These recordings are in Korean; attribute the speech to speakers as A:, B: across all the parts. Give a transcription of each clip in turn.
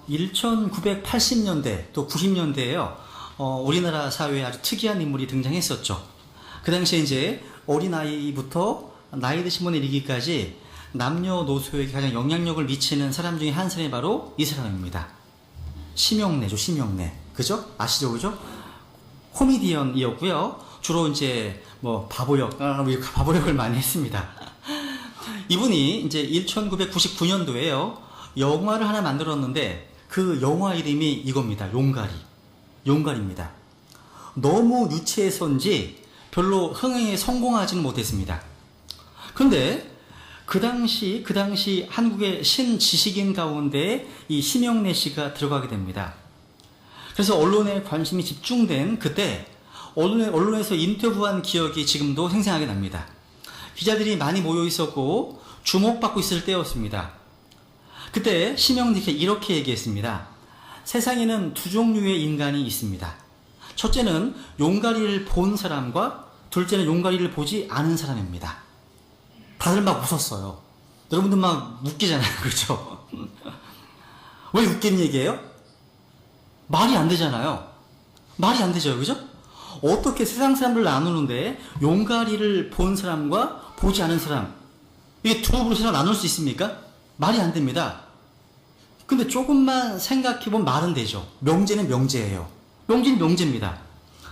A: 1980년대 또 90년대에요. 우리나라 사회에 아주 특이한 인물이 등장했었죠. 그 당시에 이제 어린아이부터 나이 드신 분에 이르기까지 남녀노소에게 가장 영향력을 미치는 사람 중에 한 사람이 바로 이 사람입니다. 심영래죠, 심영래. 그죠? 아시죠, 그죠? 코미디언이었고요. 주로 이제 바보역을 많이 했습니다. 이분이 이제 1999년도에요. 영화를 하나 만들었는데 그 영화 이름이 이겁니다. 용가리입니다. 너무 유치해서인지 별로 흥행에 성공하지는 못했습니다. 그런데 그 당시 한국의 신지식인 가운데 이 심영래 씨가 들어가게 됩니다. 그래서 언론에 관심이 집중된 그때 언론에서 인터뷰한 기억이 지금도 생생하게 납니다. 기자들이 많이 모여 있었고 주목받고 있을 때였습니다. 그때 심영래가 이렇게 얘기했습니다. 세상에는 두 종류의 인간이 있습니다. 첫째는 용가리를 본 사람과 둘째는 용가리를 보지 않은 사람입니다. 다들 막 웃었어요. 여러분들 막 웃기잖아요. 그렇죠? 왜 웃기는 얘기예요? 말이 안 되잖아요. 말이 안 되죠. 그죠? 어떻게 세상 사람들을 나누는데 용가리를 본 사람과 보지 않은 사람, 이게 두 그룹으로 나눌 수 있습니까? 말이 안 됩니다. 근데 조금만 생각해보면 말은 되죠. 명제는 명제예요. 명제는 명제입니다.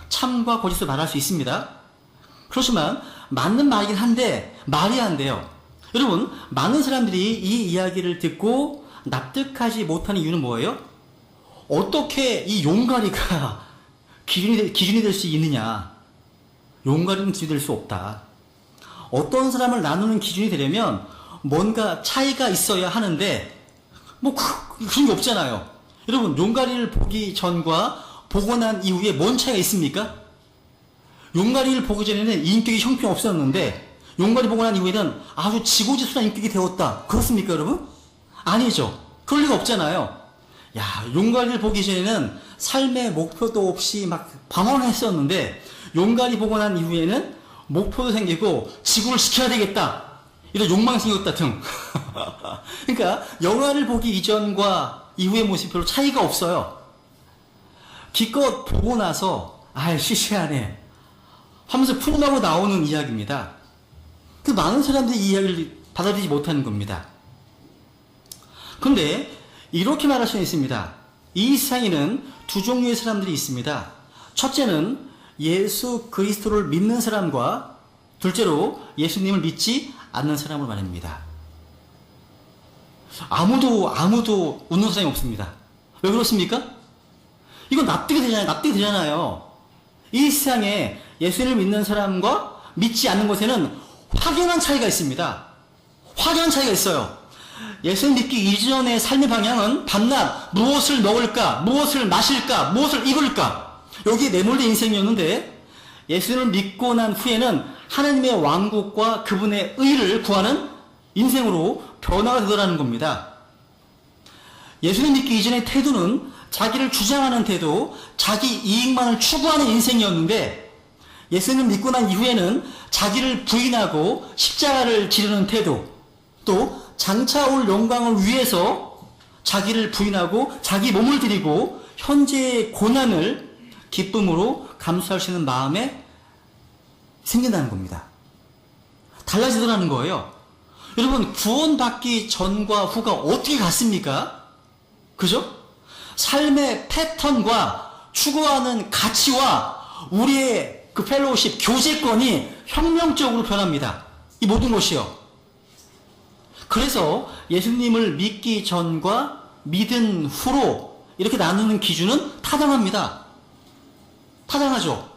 A: 참과 거짓을 말할 수 있습니다. 그렇지만 맞는 말이긴 한데 말이 안 돼요. 여러분, 많은 사람들이 이 이야기를 듣고 납득하지 못하는 이유는 뭐예요? 어떻게 이 용가리가 기준이 될 수 있느냐? 용가리는 기준이 될 수 없다. 어떤 사람을 나누는 기준이 되려면 뭔가 차이가 있어야 하는데 그런 게 없잖아요. 여러분, 용가리를 보기 전과 보고 난 이후에 뭔 차이가 있습니까? 용가리를 보기 전에는 인격이 형편없었는데 용가리 보고 난 이후에는 아주 지고지순한 인격이 되었다. 그렇습니까, 여러분? 아니죠. 그럴 리가 없잖아요. 용가리를 보기 전에는 삶의 목표도 없이 막 방황했었는데 용가리 보고 난 이후에는 목표도 생기고 지구를 지켜야 되겠다. 이런 욕망이 생겼다 등. 그러니까 영화를 보기 이전과 이후의 모습이 별로 차이가 없어요. 기껏 보고 나서 시시하네 하면서 풀어나고 나오는 이야기입니다. 그 많은 사람들이 이 이야기를 받아들이지 못하는 겁니다. 그런데 이렇게 말할 수 있습니다. 이 세상에는 두 종류의 사람들이 있습니다. 첫째는 예수 그리스도를 믿는 사람과 둘째로 예수님을 믿지 않는 사람을 말합니다. 아무도 웃는 사람이 없습니다. 왜 그렇습니까? 이건 납득이 되잖아요. 이 세상에 예수님을 믿는 사람과 믿지 않는 것에는 확연한 차이가 있습니다. 확연한 차이가 있어요. 예수님 믿기 이전의 삶의 방향은 밤낮 무엇을 먹을까, 무엇을 마실까, 무엇을 입을까, 여기에 내몰린 인생이었는데 예수님을 믿고 난 후에는 하나님의 왕국과 그분의 의를 구하는 인생으로 변화가 되더라는 겁니다. 예수님 믿기 이전의 태도는 자기를 주장하는 태도, 자기 이익만을 추구하는 인생이었는데 예수님 믿고 난 이후에는 자기를 부인하고 십자가를 지르는 태도, 또 장차 올 영광을 위해서 자기를 부인하고 자기 몸을 드리고 현재의 고난을 기쁨으로 감수하시는 마음에 생긴다는 겁니다. 달라지더라는 거예요. 여러분, 구원받기 전과 후가 어떻게 같습니까? 그죠? 삶의 패턴과 추구하는 가치와 우리의 그 펠로우십, 교제권이 혁명적으로 변합니다. 이 모든 것이요. 그래서 예수님을 믿기 전과 믿은 후로 이렇게 나누는 기준은 타당합니다. 타당하죠.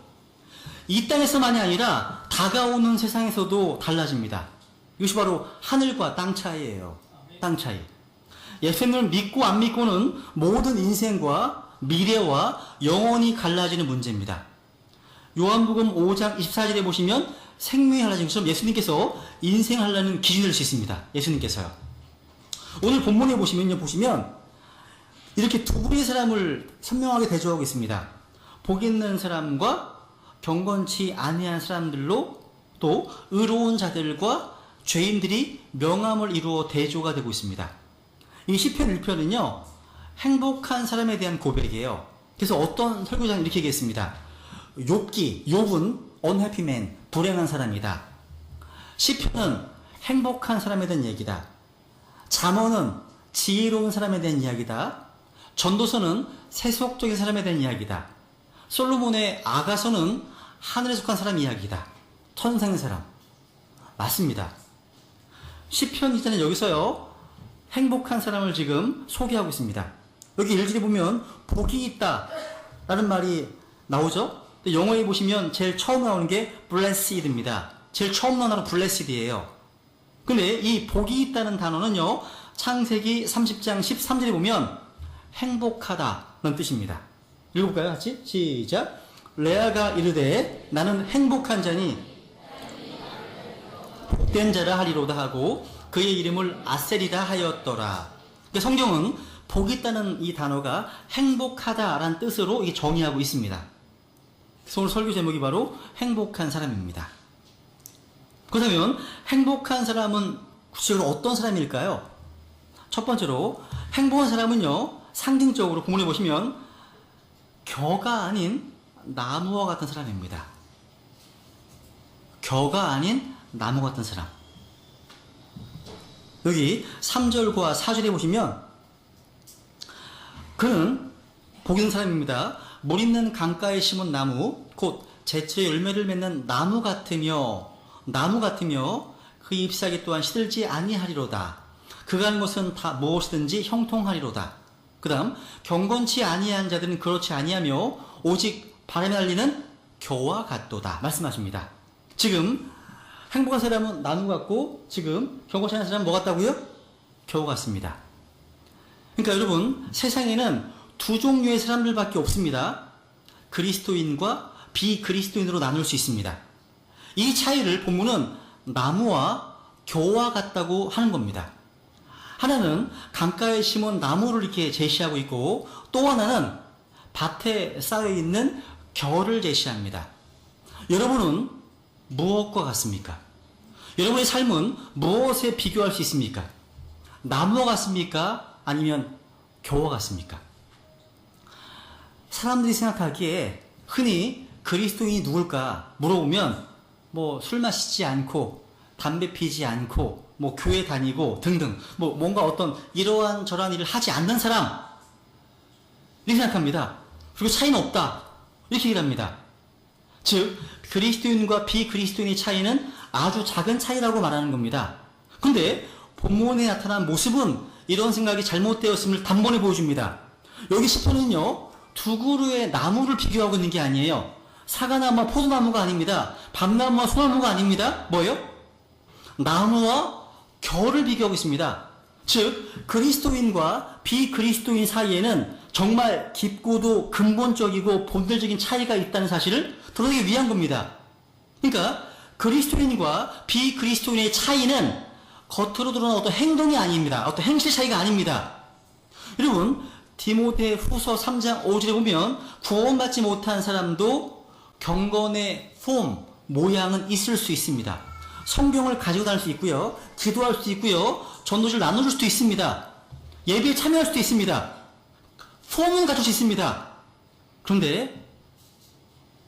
A: 이 땅에서만이 아니라 다가오는 세상에서도 달라집니다. 이것이 바로 하늘과 땅 차이예요. 땅 차이. 예수님을 믿고 안 믿고는 모든 인생과 미래와 영원히 갈라지는 문제입니다. 요한복음 5장 24절에 보시면 생명이 달라진 것처럼 예수님께서 인생을 하려는 기준을 줄 수 있습니다. 예수님께서요. 오늘 본문에 보시면 이렇게 두 부류의 사람을 선명하게 대조하고 있습니다. 복 있는 사람과 경건치 아니한 사람들로, 또 의로운 자들과 죄인들이 명함을 이루어 대조가 되고 있습니다. 이 시편 1편은요 행복한 사람에 대한 고백이에요. 그래서 어떤 설교자는 이렇게 얘기했습니다. 욥은 unhappy man, 불행한 사람이다. 시편은 행복한 사람에 대한 얘기다. 잠언은 지혜로운 사람에 대한 이야기다. 전도서는 세속적인 사람에 대한 이야기다. 솔로몬의 아가서는 하늘에 속한 사람 이야기다. 천상의 사람. 맞습니다. 시편 기자는 여기서요, 행복한 사람을 지금 소개하고 있습니다. 여기 1절에 보면 복이 있다 라는 말이 나오죠. 영어에 보시면 제일 처음 나오는 게 blessed입니다. 제일 처음 나오는 단어가 blessed이에요. 근데 이 복이 있다는 단어는요, 창세기 30장 13절에 보면 행복하다는 뜻입니다. 읽어볼까요? 같이 시작. 레아가 이르되 나는 행복한 자니 복된 자라 하리로다 하고 그의 이름을 아셀이라 하였더라. 그러니까 성경은 복 있다는 이 단어가 행복하다라는 뜻으로 이게 정의하고 있습니다. 그래서 오늘 설교 제목이 바로 행복한 사람입니다. 그렇다면 행복한 사람은 구체적으로 어떤 사람일까요? 첫 번째로 행복한 사람은요, 상징적으로 본문에 보시면 겨가 아닌 나무와 같은 사람입니다. 겨가 아닌 나무 같은 사람. 여기 3절과 4절에 보시면 그는 복 있는 사람입니다. 물 있는 강가에 심은 나무 곧 제철에 열매를 맺는 나무 같으며 그 잎사귀 또한 시들지 아니하리로다. 그가 하는 것은 다 무엇이든지 형통하리로다. 그 다음 경건치 아니한 자들은 그렇지 아니하며 오직 바람에 날리는 겨와 같도다 말씀하십니다. 지금 행복한 사람은 나무 같고 지금 경건치 않은 사람은 뭐 같다고요? 겨우 같습니다. 그러니까 여러분, 세상에는 두 종류의 사람들밖에 없습니다. 그리스도인과 비그리스도인으로 나눌 수 있습니다. 이 차이를 본문은 나무와 겨와 같다고 하는 겁니다. 하나는 강가에 심은 나무를 이렇게 제시하고 있고 또 하나는 밭에 쌓여있는 겨를 제시합니다. 여러분은 무엇과 같습니까? 여러분의 삶은 무엇에 비교할 수 있습니까? 나무와 같습니까? 아니면 겨와 같습니까? 사람들이 생각하기에 흔히 그리스도인이 누굴까 물어보면 술 마시지 않고 담배 피지 않고 교회 다니고 등등 뭔가 어떤 이러한 저러한 일을 하지 않는 사람 이렇게 생각합니다. 그리고 차이는 없다 이렇게 얘기를 합니다. 즉 그리스도인과 비그리스도인의 차이는 아주 작은 차이라고 말하는 겁니다. 근데 본문에 나타난 모습은 이런 생각이 잘못되었음을 단번에 보여줍니다. 여기 시편은요, 두 그루의 나무를 비교하고 있는 게 아니에요. 사과나무와 포도나무가 아닙니다. 밤나무와 소나무가 아닙니다. 뭐예요? 나무와 겨를 비교하고 있습니다. 즉 그리스도인과 비그리스도인 사이에는 정말 깊고도 근본적이고 본질적인 차이가 있다는 사실을 드러내기 위한 겁니다. 그러니까 그리스도인과 비그리스도인의 차이는 겉으로 드러나는 어떤 행동이 아닙니다. 어떤 행실 차이가 아닙니다. 여러분, 디모데 후서 3장 5절에 보면 구원받지 못한 사람도 경건의 폼, 모양은 있을 수 있습니다. 성경을 가지고 다닐 수 있고요. 기도할 수 있고요. 전도지를 나눠줄 수도 있습니다. 예배에 참여할 수도 있습니다. 폼은 가질 수 있습니다. 그런데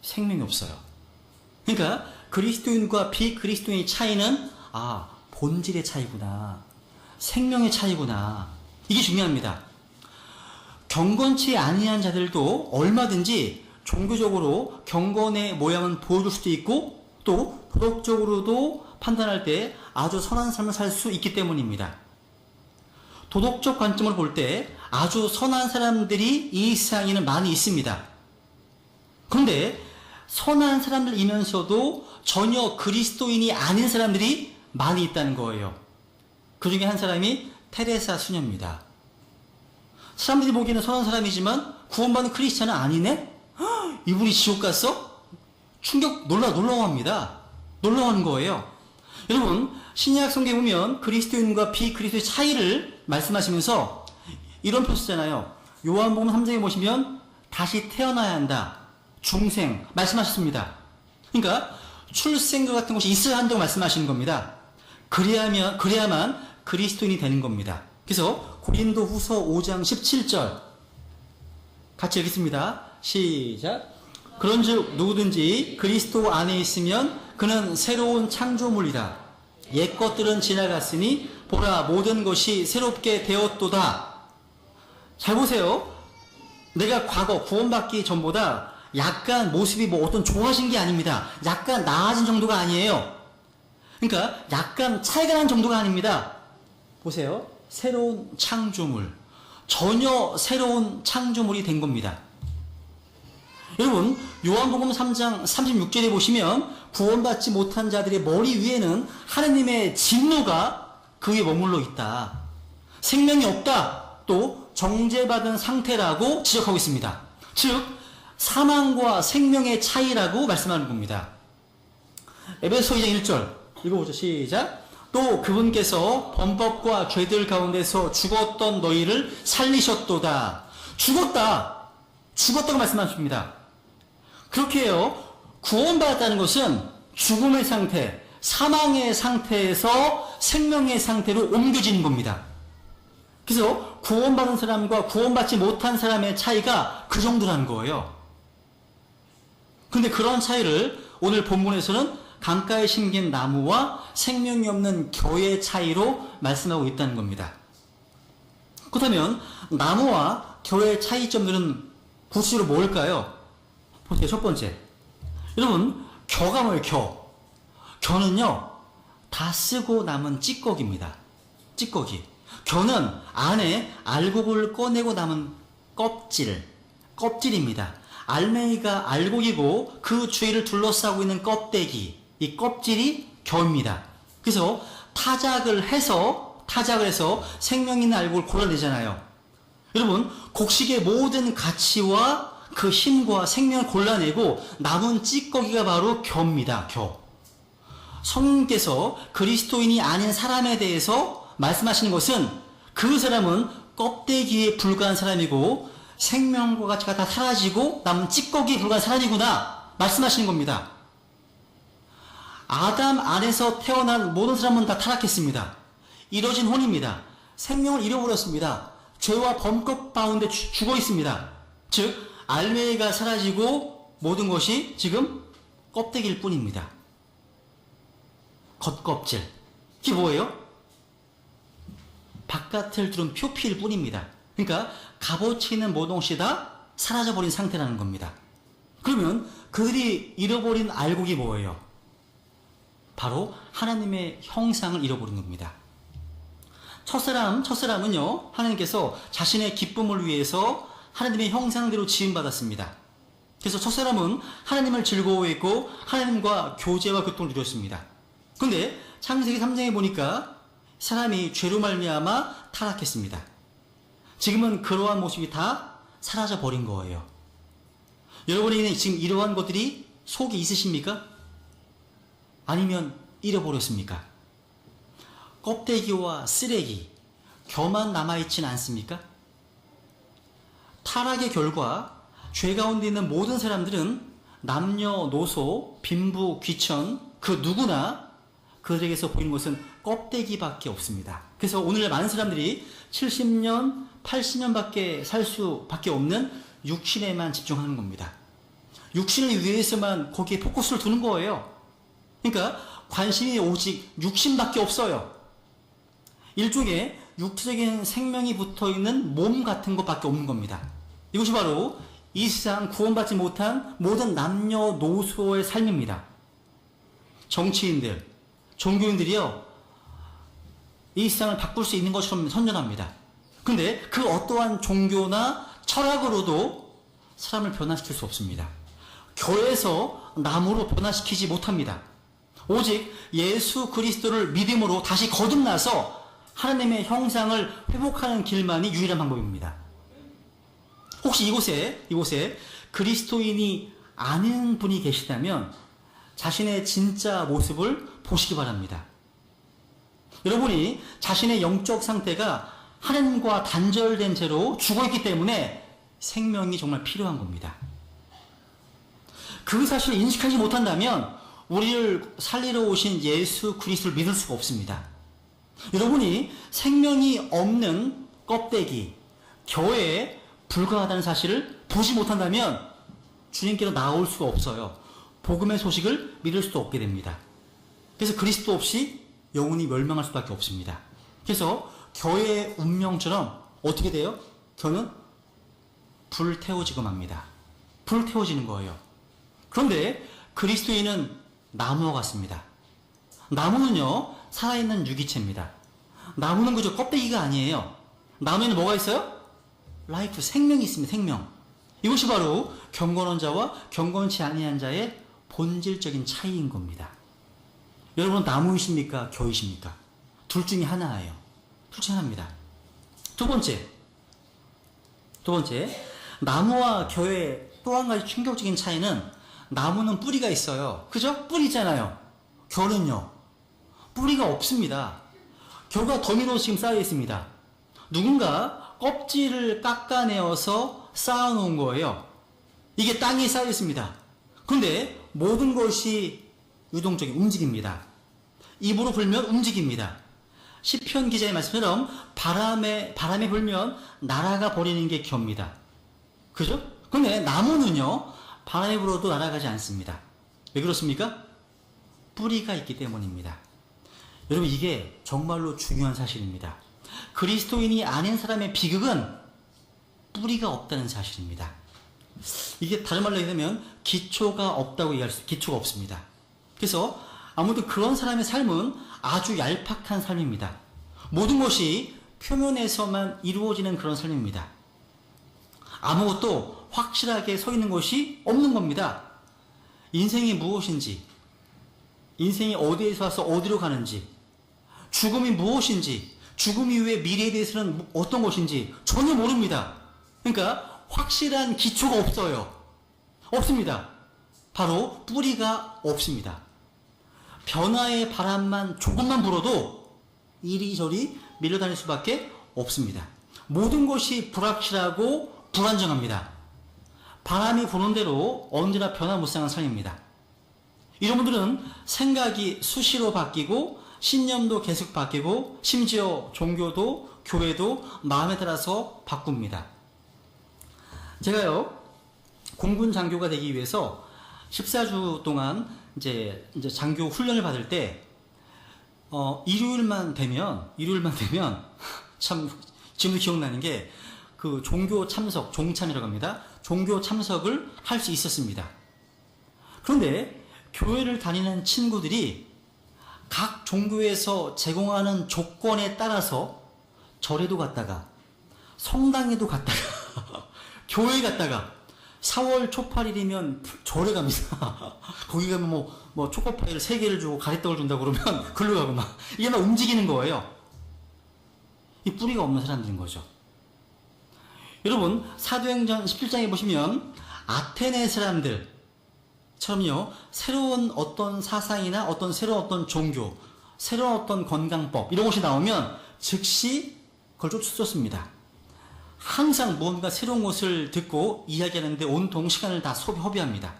A: 생명이 없어요. 그러니까 그리스도인과 비그리스도인의 차이는 본질의 차이구나. 생명의 차이구나. 이게 중요합니다. 경건치 아니한 자들도 얼마든지 종교적으로 경건의 모양은 보여줄 수도 있고 또 도덕적으로도 판단할 때 아주 선한 삶을 살 수 있기 때문입니다. 도덕적 관점으로 볼 때 아주 선한 사람들이 이 세상에는 많이 있습니다. 그런데 선한 사람들이면서도 전혀 그리스도인이 아닌 사람들이 많이 있다는 거예요. 그 중에 한 사람이 테레사 수녀입니다. 사람들이 보기에는 선한 사람이지만 구원받은 크리스찬은 아니네? 이분이 지옥 갔어? 놀라워합니다. 놀라워하는 거예요. 여러분, 신약 성경에 보면 그리스도인과 비그리스도의 차이를 말씀하시면서 이런 표 쓰잖아요. 요한복음 3장에 보시면 다시 태어나야 한다. 중생 말씀하셨습니다. 그러니까 출생과 같은 것이 있어야 한다고 말씀하시는 겁니다. 그래야만 그리스도인이 되는 겁니다. 그래서 고린도 후서 5장 17절. 같이 읽겠습니다. 시작. 그런즉 누구든지 그리스도 안에 있으면 그는 새로운 창조물이다. 옛 것들은 지나갔으니 보라 모든 것이 새롭게 되었도다. 잘 보세요. 내가 과거 구원받기 전보다 약간 모습이 뭐 어떤 좋아진 게 아닙니다. 약간 나아진 정도가 아니에요. 그러니까 약간 차이가 난 정도가 아닙니다. 보세요. 새로운 창조물. 전혀 새로운 창조물이 된 겁니다. 여러분, 요한복음 3장 36절에 보시면 구원받지 못한 자들의 머리 위에는 하느님의 진노가 그 위에 머물러 있다. 생명이 없다. 또 정죄받은 상태라고 지적하고 있습니다. 즉 사망과 생명의 차이라고 말씀하는 겁니다. 에베소 2장 1절 읽어보죠. 시작. 또 그분께서 범법과 죄들 가운데서 죽었던 너희를 살리셨도다. 죽었다고 말씀하십니다. 그렇게 해요. 구원받았다는 것은 죽음의 상태, 사망의 상태에서 생명의 상태로 옮겨지는 겁니다. 그래서 구원받은 사람과 구원받지 못한 사람의 차이가 그 정도라는 거예요. 근데 그런 차이를 오늘 본문에서는 강가에 심긴 나무와 생명이 없는 겨의 차이로 말씀하고 있다는 겁니다. 그렇다면 나무와 겨의 차이점들은 구체적으로 뭘까요? 보세요. 첫 번째. 여러분, 겨가 뭐예요? 겨는요, 다 쓰고 남은 찌꺼기입니다. 찌꺼기. 겨는 안에 알곡을 꺼내고 남은 껍질입니다. 알맹이가 알곡이고 그 주위를 둘러싸고 있는 껍데기, 이 껍질이 겨입니다. 그래서 타작을 해서 생명 있는 알곡을 골라내잖아요. 여러분, 곡식의 모든 가치와 그 힘과 생명을 골라내고 남은 찌꺼기가 바로 겨입니다. 겨. 성령께서 그리스도인이 아닌 사람에 대해서 말씀하시는 것은 그 사람은 껍데기에 불과한 사람이고 생명과 가치가 다 사라지고 남은 찌꺼기에 불과한 사람이구나 말씀하시는 겁니다. 아담 안에서 태어난 모든 사람은 다 타락했습니다. 이뤄진 혼입니다. 생명을 잃어버렸습니다. 죄와 범법 가운데 죽어 있습니다. 즉 알맹이가 사라지고 모든 것이 지금 껍데기일 뿐입니다. 겉껍질. 이게 뭐예요? 바깥을 두른 표피일 뿐입니다. 그러니까 값어치 있는 모든 것이 다 사라져버린 상태라는 겁니다. 그러면 그들이 잃어버린 알곡이 뭐예요? 바로 하나님의 형상을 잃어버린 겁니다. 첫사람은요, 하나님께서 자신의 기쁨을 위해서 하나님의 형상대로 지음받았습니다. 그래서 첫사람은 하나님을 즐거워했고 하나님과 교제와 교통을 누렸습니다. 그런데 창세기 3장에 보니까 사람이 죄로 말미암아 타락했습니다. 지금은 그러한 모습이 다 사라져 버린 거예요. 여러분에게는 지금 이러한 것들이 속에 있으십니까? 아니면 잃어버렸습니까? 껍데기와 쓰레기, 겨만 남아있지는 않습니까? 타락의 결과 죄 가운데 있는 모든 사람들은 남녀노소, 빈부, 귀천 그 누구나 그들에게서 보이는 것은 껍데기밖에 없습니다. 그래서 오늘 많은 사람들이 70년, 80년밖에 살 수밖에 없는 육신에만 집중하는 겁니다. 육신을 위해서만 거기에 포커스를 두는 거예요. 그러니까 관심이 오직 육신밖에 없어요. 일종의 육체적인 생명이 붙어있는 몸 같은 것밖에 없는 겁니다. 이것이 바로 이 세상 구원받지 못한 모든 남녀노소의 삶입니다. 정치인들, 종교인들이요, 이 세상을 바꿀 수 있는 것처럼 선전합니다. 근데 그 어떠한 종교나 철학으로도 사람을 변화시킬 수 없습니다. 겨에서 나무로 변화시키지 못합니다. 오직 예수 그리스도를 믿음으로 다시 거듭나서 하나님의 형상을 회복하는 길만이 유일한 방법입니다. 혹시 이곳에 그리스도인이 아는 분이 계시다면 자신의 진짜 모습을 보시기 바랍니다. 여러분이 자신의 영적 상태가 하나님과 단절된 채로 죽어있기 때문에 생명이 정말 필요한 겁니다. 그 사실을 인식하지 못한다면 우리를 살리러 오신 예수 그리스도를 믿을 수가 없습니다. 여러분이 생명이 없는 껍데기, 교회에 불과하다는 사실을 보지 못한다면 주님께로 나올 수가 없어요. 복음의 소식을 믿을 수도 없게 됩니다. 그래서 그리스도 없이 영혼이 멸망할 수밖에 없습니다. 그래서 교회의 운명처럼 어떻게 돼요? 교회는 불태워지고 맙니다. 불태워지는 거예요. 그런데 그리스도인은 나무와 같습니다. 나무는요, 살아있는 유기체입니다. 나무는 그저 껍데기가 아니에요. 나무에는 뭐가 있어요? 라이프, 생명이 있습니다. 생명. 이것이 바로 경건한 자와 경건치 아니한 자의 본질적인 차이인 겁니다. 여러분은 나무이십니까? 교이십니까? 둘 중에 하나예요. 둘 중에 하나입니다. 두 번째, 나무와 교의 또 한 가지 충격적인 차이는 나무는 뿌리가 있어요. 그죠? 뿌리 있잖아요. 교는요, 뿌리가 없습니다. 교가 더미로 지금 쌓여 있습니다. 누군가 껍질을 깎아내어서 쌓아놓은 거예요. 이게 땅에 쌓여 있습니다. 그런데 모든 것이 유동적인 움직입니다. 입으로 불면 움직입니다. 시편 기자의 말씀처럼 바람에 불면 날아가 버리는 게 교입니다. 그죠? 그런데 나무는요, 바람에 불어도 날아가지 않습니다. 왜 그렇습니까? 뿌리가 있기 때문입니다. 여러분, 이게 정말로 중요한 사실입니다. 그리스도인이 아닌 사람의 비극은 뿌리가 없다는 사실입니다. 이게 다른 말로 얘기하면 기초가 없다고 얘기할 수 있어요. 기초가 없습니다. 그래서 아무튼 그런 사람의 삶은 아주 얄팍한 삶입니다. 모든 것이 표면에서만 이루어지는 그런 삶입니다. 아무것도 확실하게 서 있는 것이 없는 겁니다. 인생이 무엇인지, 인생이 어디에서 와서 어디로 가는지, 죽음이 무엇인지, 죽음 이후의 미래에 대해서는 어떤 것인지 전혀 모릅니다. 그러니까 확실한 기초가 없어요. 없습니다. 바로 뿌리가 없습니다. 변화의 바람만 조금만 불어도 이리저리 밀려다닐 수밖에 없습니다. 모든 것이 불확실하고 불안정합니다. 바람이 부는 대로 언제나 변화무쌍한 삶입니다. 이런 분들은 생각이 수시로 바뀌고 신념도 계속 바뀌고 심지어 종교도 교회도 마음에 따라서 바꿉니다. 제가요, 공군 장교가 되기 위해서 14주 동안 이제 장교 훈련을 받을 때 일요일만 되면 참 지금도 기억나는 게 그 종교 참석, 종참이라고 합니다. 종교 참석을 할 수 있었습니다. 그런데 교회를 다니는 친구들이 각 종교에서 제공하는 조건에 따라서 절에도 갔다가 성당에도 갔다가 교회에 갔다가 4월 초팔일이면 절에 갑니다. 거기 가면 뭐 초코파이를 3개를 주고 가래떡을 준다고 그러면 글로 가고 막 이게 막 움직이는 거예요. 이 뿌리가 없는 사람들인 거죠. 여러분, 사도행전 17장에 보시면 아테네 사람들처럼요, 새로운 어떤 사상이나 새로운 어떤 종교, 새로운 어떤 건강법 이런 것이 나오면 즉시 그걸 쫓습니다. 항상 무언가 새로운 것을 듣고 이야기하는데 온통 시간을 다 허비합니다.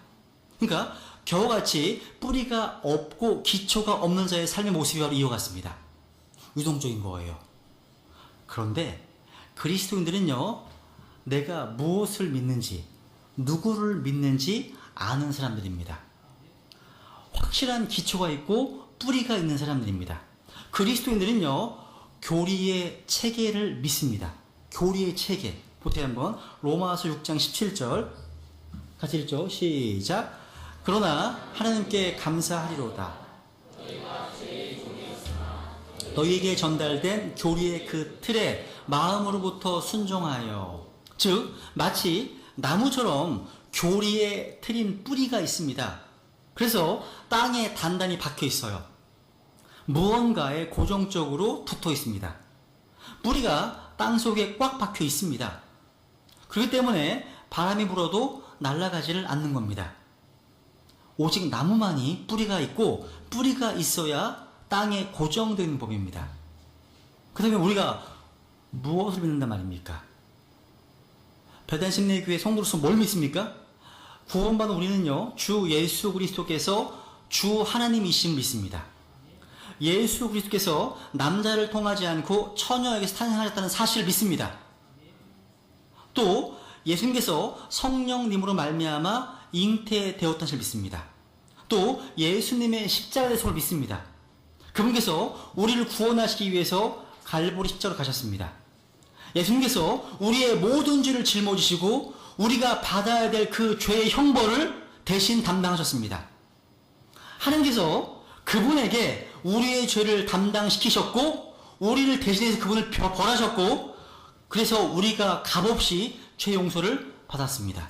A: 그러니까 겨우같이 뿌리가 없고 기초가 없는 자의 삶의 모습이 바로 이와 같습니다. 유동적인 거예요. 그런데 그리스도인들은요, 내가 무엇을 믿는지, 누구를 믿는지 아는 사람들입니다. 확실한 기초가 있고 뿌리가 있는 사람들입니다. 그리스도인들은요, 교리의 체계를 믿습니다. 교리의 체계. 보세요 한번. 로마서 6장 17절 같이 읽죠. 시작. 그러나 하나님께 감사하리로다. 너희에게 전달된 교리의 그 틀에 마음으로부터 순종하여. 즉 마치 나무처럼 교리의 틀인 뿌리가 있습니다. 그래서 땅에 단단히 박혀 있어요. 무언가에 고정적으로 붙어 있습니다. 뿌리가 땅 속에 꽉 박혀 있습니다. 그렇기 때문에 바람이 불어도 날아가지를 않는 겁니다. 오직 나무만이 뿌리가 있고 뿌리가 있어야 땅에 고정되는 법입니다. 그 다음에 우리가 무엇을 믿는단 말입니까? 배단심리교회 성도로서 뭘 믿습니까? 구원받은 우리는요, 주 예수 그리스도께서 주 하나님이심을 믿습니다. 예수 그리스도께서 남자를 통하지 않고 처녀에게서 탄생하셨다는 사실을 믿습니다. 또 예수님께서 성령님으로 말미암아 잉태되었다는 사실을 믿습니다. 또 예수님의 십자가 대속을 믿습니다. 그분께서 우리를 구원하시기 위해서 갈보리 십자가로 가셨습니다. 예수님께서 우리의 모든 죄를 짊어지시고 우리가 받아야 될 그 죄의 형벌을 대신 담당하셨습니다. 하나님께서 그분에게 우리의 죄를 담당시키셨고 우리를 대신해서 그분을 벌하셨고 그래서 우리가 값없이 죄 용서를 받았습니다.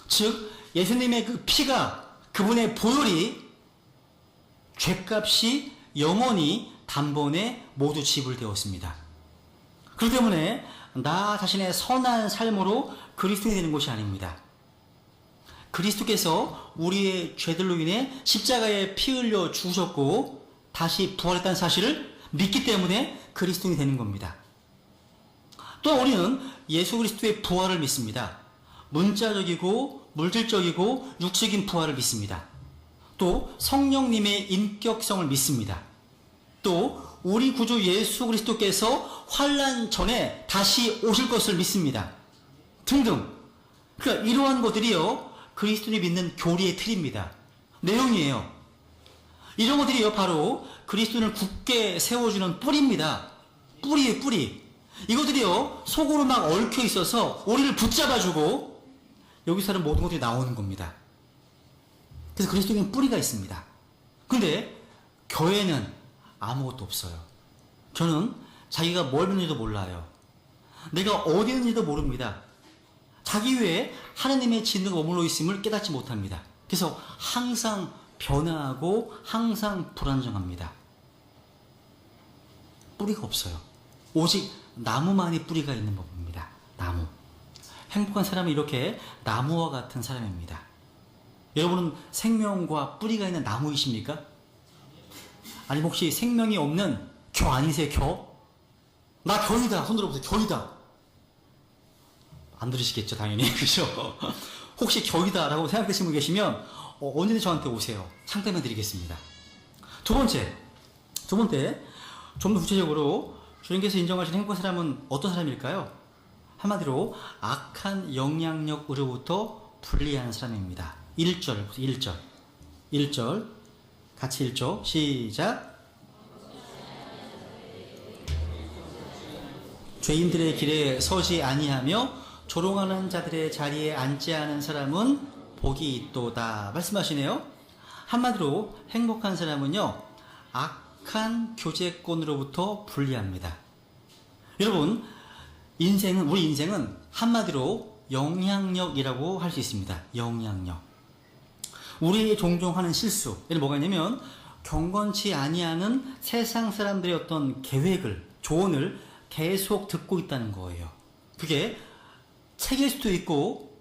A: 즉 예수님의 그 피가 그분의 보혈이 죄값이 영원히 단번에 모두 지불되었습니다. 그렇기 때문에 나 자신의 선한 삶으로 그리스도인이 되는 것이 아닙니다. 그리스도께서 우리의 죄들로 인해 십자가에 피 흘려 죽으셨고 다시 부활했다는 사실을 믿기 때문에 그리스도인이 되는 겁니다. 또 우리는 예수 그리스도의 부활을 믿습니다. 문자적이고 물질적이고 육적인 부활을 믿습니다. 또 성령님의 인격성을 믿습니다. 또 우리 구주 예수 그리스도께서 환난 전에 다시 오실 것을 믿습니다. 등등. 그러니까 이러한 것들이요 그리스도인이 믿는 교리의 틀입니다. 내용이에요. 이런 것들이요 바로 그리스도인을 굳게 세워주는 뿌리입니다. 뿌리예요, 뿌리. 이것들이요 속으로 막 얽혀 있어서 우리를 붙잡아주고 여기서는 모든 것들이 나오는 겁니다. 그래서 그리스도인은 뿌리가 있습니다. 근데 교회는 아무것도 없어요. 저는 자기가 뭘 믿는지도 몰라요. 내가 어디 있는지도 모릅니다. 자기 외에 하나님의 진리가 머물러 있음을 깨닫지 못합니다. 그래서 항상 변화하고 항상 불안정합니다. 뿌리가 없어요. 오직 나무만이 뿌리가 있는 법입니다. 나무. 행복한 사람은 이렇게 나무와 같은 사람입니다. 여러분은 생명과 뿌리가 있는 나무이십니까? 아니면 혹시 생명이 없는 겨 아니세요? 겨? 나 겨이다. 손 들어보세요. 겨이다. 안 들으시겠죠, 당연히. 그죠? 혹시 겨이다 라고 생각되시는 분 계시면 언제든지 저한테 오세요. 상담해 드리겠습니다. 두 번째, 좀 더 구체적으로 주님께서 인정하시는 행복한 사람은 어떤 사람일까요? 한마디로 악한 영향력으로부터 분리하는 사람입니다. 1절, 1절. 1절, 같이 읽죠. 시작. 죄인들의 길에 서지 아니하며 조롱하는 자들의 자리에 앉지 않은 사람은 복이 있도다. 말씀하시네요. 한마디로 행복한 사람은요, 악한 교제권으로부터 분리합니다. 여러분, 우리 인생은 한마디로 영향력이라고 할 수 있습니다. 영향력. 우리 종종 하는 실수, 예를 뭐가 있냐면, 경건치 아니하는 세상 사람들의 어떤 계획을, 조언을 계속 듣고 있다는 거예요. 그게 책일 수도 있고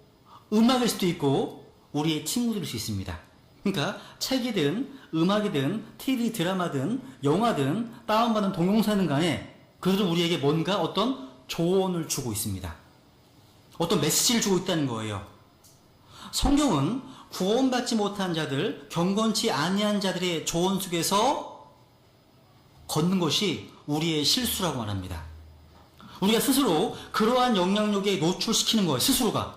A: 음악일 수도 있고 우리의 친구들일 수 있습니다. 그러니까 책이든 음악이든 TV 드라마든 영화든 다운받은 동영상이든 간에 그래도 우리에게 뭔가 어떤 조언을 주고 있습니다. 어떤 메시지를 주고 있다는 거예요. 성경은 구원받지 못한 자들, 경건치 아니한 자들의 조언 속에서 걷는 것이 우리의 실수라고 말합니다. 우리가 스스로 그러한 영향력에 노출시키는 거예요. 스스로가.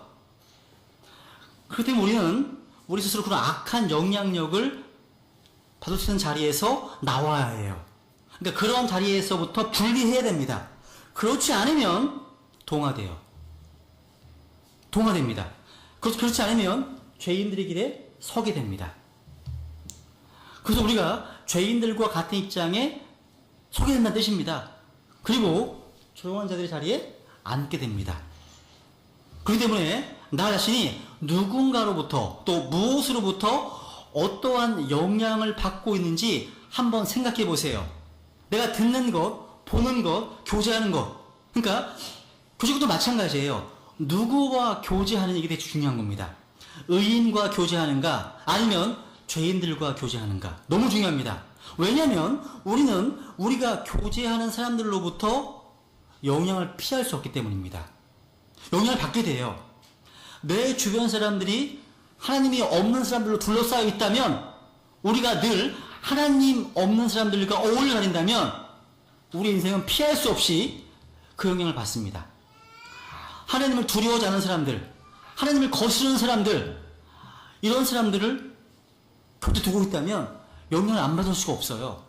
A: 그렇기 때문에 우리는 우리 스스로 그런 악한 영향력을 받을 수 있는 자리에서 나와야 해요. 그러니까 그런 자리에서부터 분리해야 됩니다. 그렇지 않으면 동화돼요. 동화됩니다. 그렇지 않으면 죄인들의 길에 서게 됩니다. 그래서 우리가 죄인들과 같은 입장에 서게 된다는 뜻입니다. 그리고 조용한 자들의 자리에 앉게 됩니다. 그렇기 때문에 나 자신이 누군가로부터 또 무엇으로부터 어떠한 영향을 받고 있는지 한번 생각해 보세요. 내가 듣는 것, 보는 것, 교제하는 것. 그러니까 교제도 마찬가지예요. 누구와 교제하는 게 되게 중요한 겁니다. 의인과 교제하는가 아니면 죄인들과 교제하는가. 너무 중요합니다. 왜냐하면 우리는 우리가 교제하는 사람들로부터 영향을 피할 수 없기 때문입니다. 영향을 받게 돼요. 내 주변 사람들이 하나님이 없는 사람들로 둘러싸여 있다면 우리가 늘 하나님 없는 사람들과 어울려 다닌다면 우리 인생은 피할 수 없이 그 영향을 받습니다. 하나님을 두려워하지 않는 사람들, 하나님을 거스르는 사람들, 이런 사람들을 곁에 두고 있다면 영향을 안 받을 수가 없어요.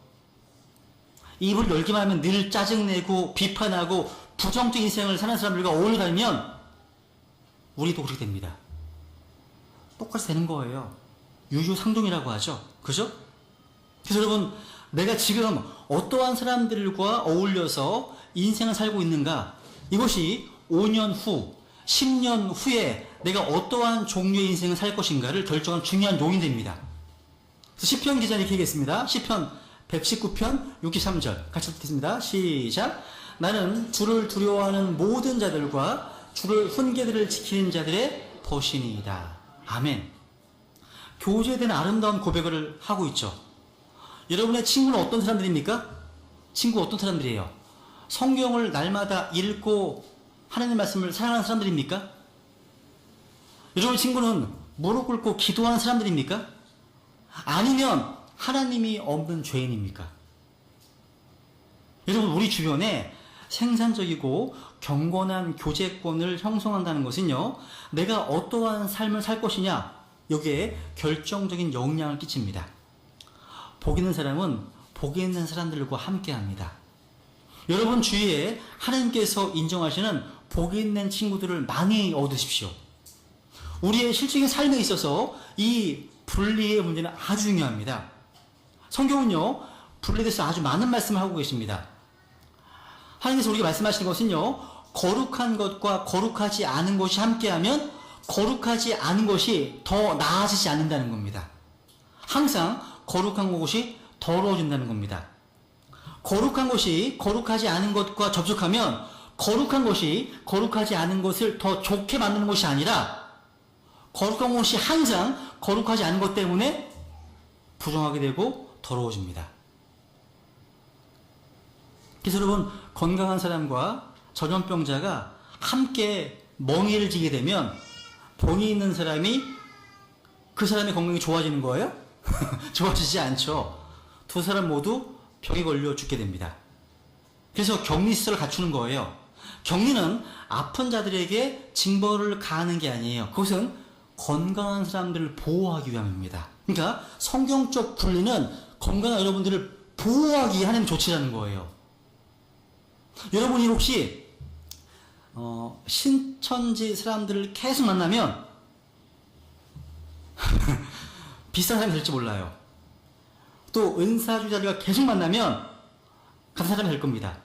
A: 입을 열기만 하면 늘 짜증내고 비판하고 부정적인 인생을 사는 사람들과 어울려 다니면 우리도 그렇게 됩니다. 똑같이 되는 거예요. 유유상종이라고 하죠. 그죠? 그래서 여러분, 내가 지금 어떠한 사람들과 어울려서 인생을 살고 있는가, 이것이 5년 후, 10년 후에 내가 어떠한 종류의 인생을 살 것인가를 결정하는 중요한 요인이 됩니다. 그래서 시편 기자 이렇게 얘기했습니다. 시편 119편 63절 같이 읽겠습니다. 시작. 나는 주를 두려워하는 모든 자들과 주를 훈계들을 지키는 자들의 벗이니이다. 아멘. 교제에 대한 아름다운 고백을 하고 있죠. 여러분의 친구는 어떤 사람들입니까? 친구 어떤 사람들이에요? 성경을 날마다 읽고 하나님 말씀을 사랑하는 사람들입니까? 여러분의 친구는 무릎 꿇고 기도하는 사람들입니까? 아니면 하나님이 없는 죄인입니까? 여러분, 우리 주변에 생산적이고 경건한 교제권을 형성한다는 것은요, 내가 어떠한 삶을 살 것이냐, 여기에 결정적인 영향을 끼칩니다. 복 있는 사람은 복 있는 사람들과 함께 합니다. 여러분 주위에 하나님께서 인정하시는 복 있는 친구들을 많이 얻으십시오. 우리의 실질적인 삶에 있어서 이 분리의 문제는 아주 중요합니다. 성경은요, 분리에 대해서 아주 많은 말씀을 하고 계십니다. 하나님께서 우리에게 말씀하시는 것은요, 거룩한 것과 거룩하지 않은 것이 함께하면 거룩하지 않은 것이 더 나아지지 않는다는 겁니다. 항상 거룩한 것이 더러워진다는 겁니다. 거룩한 것이 거룩하지 않은 것과 접촉하면 거룩한 것이 거룩하지 않은 것을 더 좋게 만드는 것이 아니라 거룩한 것이 항상 거룩하지 않은 것 때문에 부정하게 되고 더러워집니다. 그래서 여러분, 건강한 사람과 전염병자가 함께 멍에를 지게 되면 병이 있는 사람이 그 사람의 건강이 좋아지는 거예요? 좋아지지 않죠. 두 사람 모두 병에 걸려 죽게 됩니다. 그래서 격리시설을 갖추는 거예요. 격리는 아픈 자들에게 징벌을 가하는 게 아니에요. 그것은 건강한 사람들을 보호하기 위함입니다. 그러니까 성경적 분리는 건강한 여러분들을 보호하기 위해 하는 조치라는 거예요. 여러분이 혹시 신천지 사람들을 계속 만나면 비싼 사람이 될지 몰라요. 또 은사주자들과 계속 만나면 같은 사람이 될 겁니다.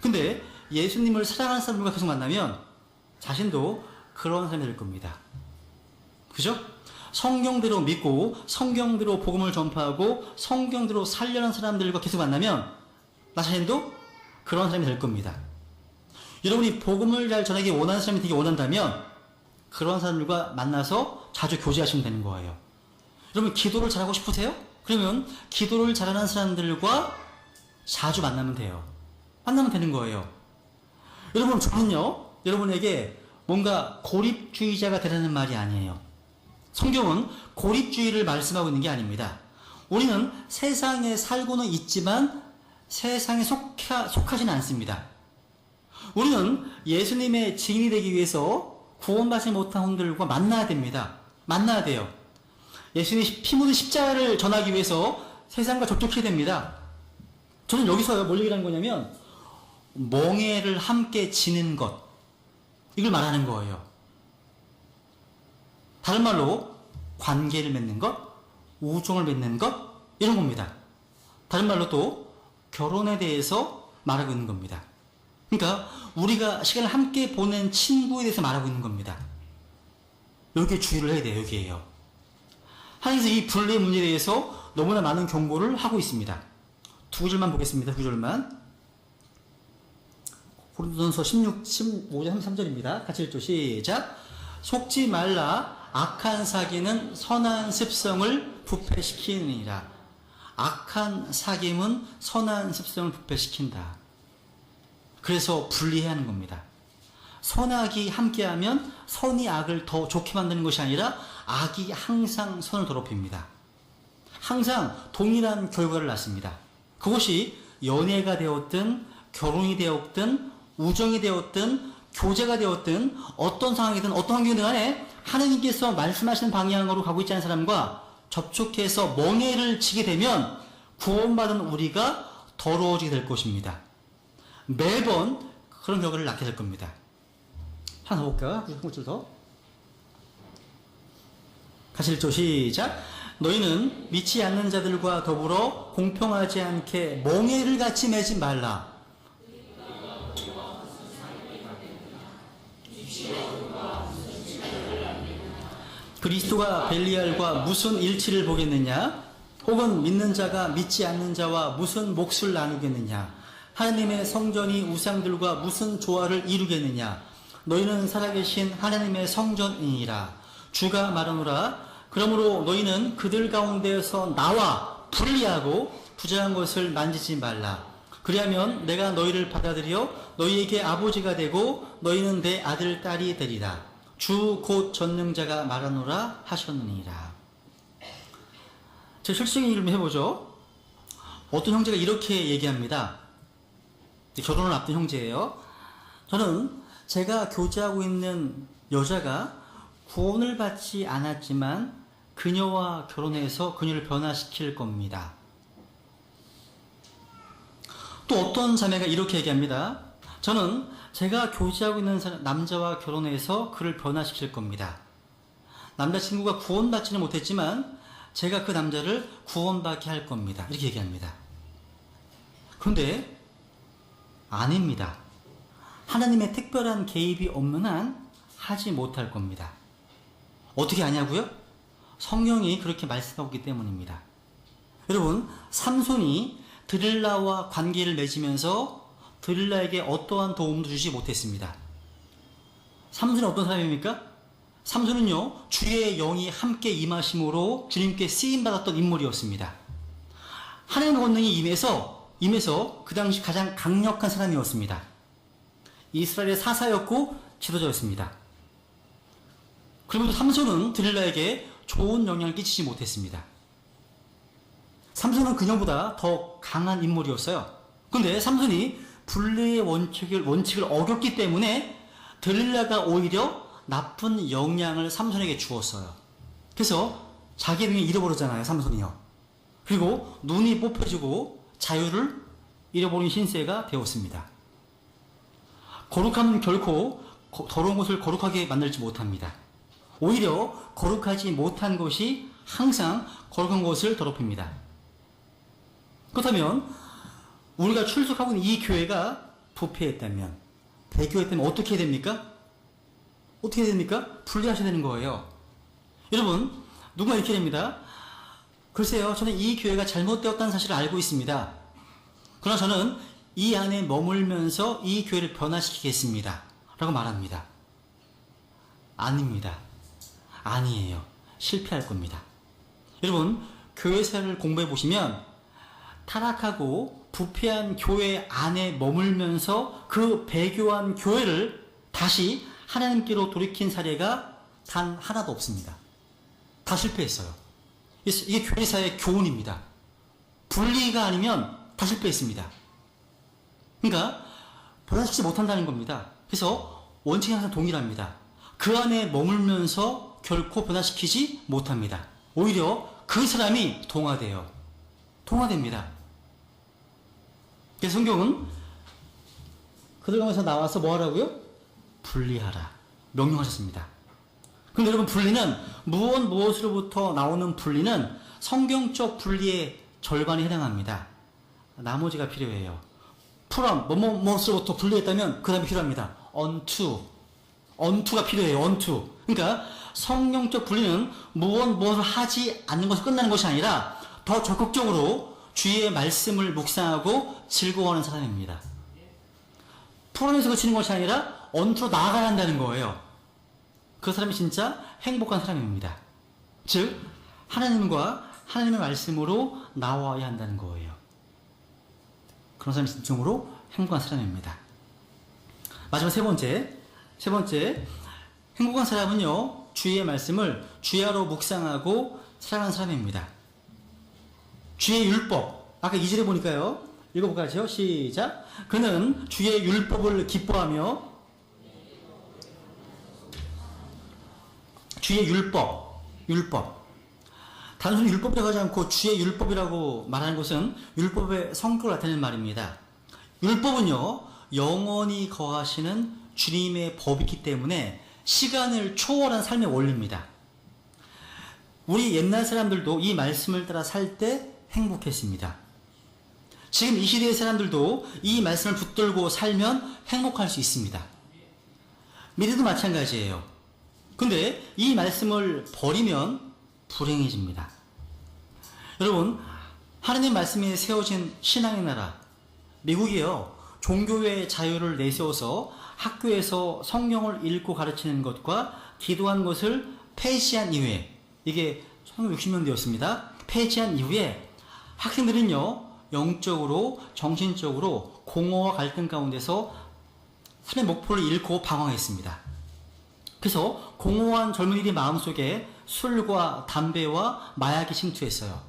A: 근데 예수님을 사랑하는 사람들과 계속 만나면 자신도 그런 사람이 될 겁니다. 그죠? 성경대로 믿고 성경대로 복음을 전파하고 성경대로 살려는 사람들과 계속 만나면 나 자신도 그런 사람이 될 겁니다. 여러분이 복음을 잘 전하기 원하는 사람이 되기 원한다면 그런 사람들과 만나서 자주 교제하시면 되는 거예요. 여러분 기도를 잘하고 싶으세요? 그러면 기도를 잘하는 사람들과 자주 만나면 돼요. 만나면 되는 거예요. 여러분 저는요, 여러분에게 뭔가 고립주의자가 되라는 말이 아니에요. 성경은 고립주의를 말씀하고 있는 게 아닙니다. 우리는 세상에 살고는 있지만 세상에 속하지는 않습니다. 우리는 예수님의 증인이 되기 위해서 구원받지 못한 분들과 만나야 됩니다. 만나야 돼요. 예수님의 피 묻은 십자가를 전하기 위해서 세상과 접촉해야 됩니다. 저는 여기서 뭘 얘기하는 거냐면 멍에를 함께 지는 것, 이걸 말하는 거예요. 다른 말로 관계를 맺는 것, 우정을 맺는 것, 이런 겁니다. 다른 말로 또 결혼에 대해서 말하고 있는 겁니다. 그러니까 우리가 시간을 함께 보낸 친구에 대해서 말하고 있는 겁니다. 여기에 주의를 해야 돼요. 여기에요. 하나님께서 이 분리의 문제에 대해서 너무나 많은 경고를 하고 있습니다. 두 줄만 보겠습니다. 두 줄만. 고린도전서 15장 33절입니다. 같이 읽죠. 시작. 속지 말라. 악한 사기는 선한 습성을 부패시키느니라. 악한 사귐은 선한 습성을 부패시킨다. 그래서 분리해야 하는 겁니다. 선악이 함께하면 선이 악을 더 좋게 만드는 것이 아니라 악이 항상 선을 더럽힙니다. 항상 동일한 결과를 낳습니다. 그것이 연애가 되었든 결혼이 되었든 우정이 되었든 교제가 되었든 어떤 상황이든 어떤 환경이든 간에 하느님께서 말씀하시는 방향으로 가고 있지 않은 사람과 접촉해서 멍해를 치게 되면 구원받은 우리가 더러워지게 될 것입니다. 매번 그런 결과를 낳게 될 겁니다. 하나 더 볼까요? 한 구절 더. 같이 읽죠. 시작. 너희는 믿지 않는 자들과 더불어 공평하지 않게 멍해를 같이 매지 말라. 그리스도가 벨리알과 무슨 일치를 보겠느냐? 혹은 믿는 자가 믿지 않는 자와 무슨 몫을 나누겠느냐? 하나님의 성전이 우상들과 무슨 조화를 이루겠느냐? 너희는 살아계신 하나님의 성전이니라. 주가 말하노라. 그러므로 너희는 그들 가운데에서 나와 분리하고 부정한 것을 만지지 말라. 그리하면 내가 너희를 받아들여 너희에게 아버지가 되고 너희는 내 아들 딸이 되리라. 주 곧 전능자가 말하노라 하셨느니라. 제가 실증 얘기를 좀 해보죠. 어떤 형제가 이렇게 얘기합니다. 결혼을 앞둔 형제예요. 저는 제가 교제하고 있는 여자가 구원을 받지 않았지만 그녀와 결혼해서 그녀를 변화시킬 겁니다. 또 어떤 자매가 이렇게 얘기합니다. 저는 제가 교제하고 있는 남자와 결혼해서 그를 변화시킬 겁니다. 남자친구가 구원받지는 못했지만 제가 그 남자를 구원받게 할 겁니다. 이렇게 얘기합니다. 그런데 아닙니다. 하나님의 특별한 개입이 없는 한 하지 못할 겁니다. 어떻게 아냐고요? 성령이 그렇게 말씀하고 있기 때문입니다. 여러분, 삼손이 드릴라와 관계를 맺으면서 드릴라에게 어떠한 도움도 주지 못했습니다. 삼손이 어떤 사람입니까? 삼손은요, 주의 영이 함께 임하심으로 주님께 쓰임받았던 인물이었습니다. 하나님의 권능이 임해서 그 당시 가장 강력한 사람이었습니다. 이스라엘의 사사였고 지도자였습니다. 그런데도 삼손은 드릴라에게 좋은 영향을 끼치지 못했습니다. 삼손은 그녀보다 더 강한 인물이었어요. 그런데 삼손이 분리의 원칙을 어겼기 때문에 드릴라가 오히려 나쁜 영향을 삼손에게 주었어요. 그래서 자기 능력을 잃어버렸잖아요, 삼손이요. 그리고 눈이 뽑혀지고 자유를 잃어버린 신세가 되었습니다. 거룩함은 결코 더러운 것을 거룩하게 만들지 못합니다. 오히려 거룩하지 못한 것이 항상 거룩한 것을 더럽힙니다. 그렇다면 우리가 출석하고 있는 이 교회가 부패했다면, 배교했다면 어떻게 해야 됩니까? 어떻게 해야 됩니까? 분리하셔야 되는 거예요. 여러분, 누가 이렇게 됩니다. 글쎄요, 저는 이 교회가 잘못되었다는 사실을 알고 있습니다. 그러나 저는 이 안에 머물면서 이 교회를 변화시키겠습니다. 라고 말합니다. 아닙니다. 아니에요. 실패할 겁니다. 여러분, 교회사를 공부해 보시면 타락하고 부패한 교회 안에 머물면서 그 배교한 교회를 다시 하나님께로 돌이킨 사례가 단 하나도 없습니다. 다 실패했어요. 이게 교회사의 교훈입니다. 분리가 아니면 다 실패했습니다. 그러니까 변화시키지 못한다는 겁니다. 그래서 원칙이 항상 동일합니다. 그 안에 머물면서 결코 변화시키지 못합니다. 오히려 그 사람이 동화돼요. 동화됩니다. 그래서 성경은 그들 가운데서 나와서 뭐 하라고요? 분리하라. 명령하셨습니다. 그런데 여러분, 분리는 무엇으로부터 나오는 분리는 성경적 분리의 절반에 해당합니다. 나머지가 필요해요. from, 뭐뭐뭐로부터 분리했다면 그 다음에 필요합니다. unto가 필요해요. unto. 그러니까 성경적 분리는 무엇을 하지 않는 것을 끝나는 것이 아니라 더 적극적으로 주의 말씀을 묵상하고 즐거워하는 사람입니다. 프롬에서 그치는 것이 아니라 unto로 나아가야 한다는 거예요. 그 사람이 진짜 행복한 사람입니다. 즉, 하나님과 하나님의 말씀으로 나와야 한다는 거예요. 그런 사람이 진정으로 행복한 사람입니다. 마지막 세 번째, 행복한 사람은요, 주의 말씀을 주야로 묵상하고 살아가는 사람입니다. 주의 율법. 아까 2절에 보니까요. 읽어볼까요? 시작. 그는 주의 율법을 기뻐하며 주의 율법. 단순히 율법이라고 하지 않고 주의 율법이라고 말하는 것은 율법의 성격을 나타내는 말입니다. 율법은요, 영원히 거하시는 주님의 법이기 때문에 시간을 초월한 삶의 원리입니다. 우리 옛날 사람들도 이 말씀을 따라 살 때 행복했습니다. 지금 이 시대의 사람들도 이 말씀을 붙들고 살면 행복할 수 있습니다. 미래도 마찬가지예요. 근데 이 말씀을 버리면 불행해집니다. 여러분, 하나님 말씀에 세워진 신앙의 나라, 미국이요, 종교의 자유를 내세워서 학교에서 성경을 읽고 가르치는 것과 기도하는 것을 폐지한 이후에, 이게 1960년대였습니다. 폐지한 이후에 학생들은요, 영적으로, 정신적으로 공허와 갈등 가운데서 삶의 목표를 잃고 방황했습니다. 그래서 공허한 젊은이들의 마음속에 술과 담배와 마약이 침투했어요.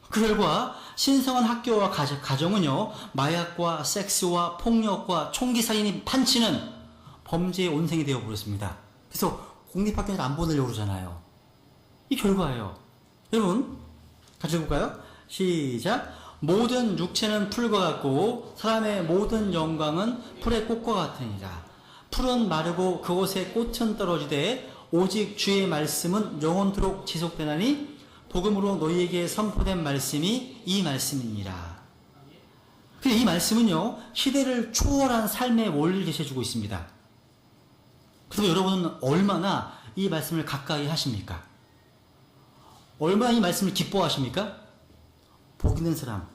A: 그 결과 신성한 학교와 가정은요, 마약과 섹스와 폭력과 총기 살인이 판치는 범죄의 온생이 되어버렸습니다. 그래서 공립학교에 안 보내려고 그러잖아요. 이 결과예요. 여러분, 같이 해볼까요? 시작. 모든 육체는 풀과 같고 사람의 모든 영광은 풀의 꽃과 같으니라. 풀은 마르고 그곳에 꽃은 떨어지되 오직 주의 말씀은 영원토록 지속되나니 복음으로 너희에게 선포된 말씀이 이 말씀이니라. 이 말씀은요, 시대를 초월한 삶의 원리를 제시해주고 있습니다. 그래서 여러분은 얼마나 이 말씀을 가까이 하십니까? 얼마나 이 말씀을 기뻐하십니까? 복 있는 사람,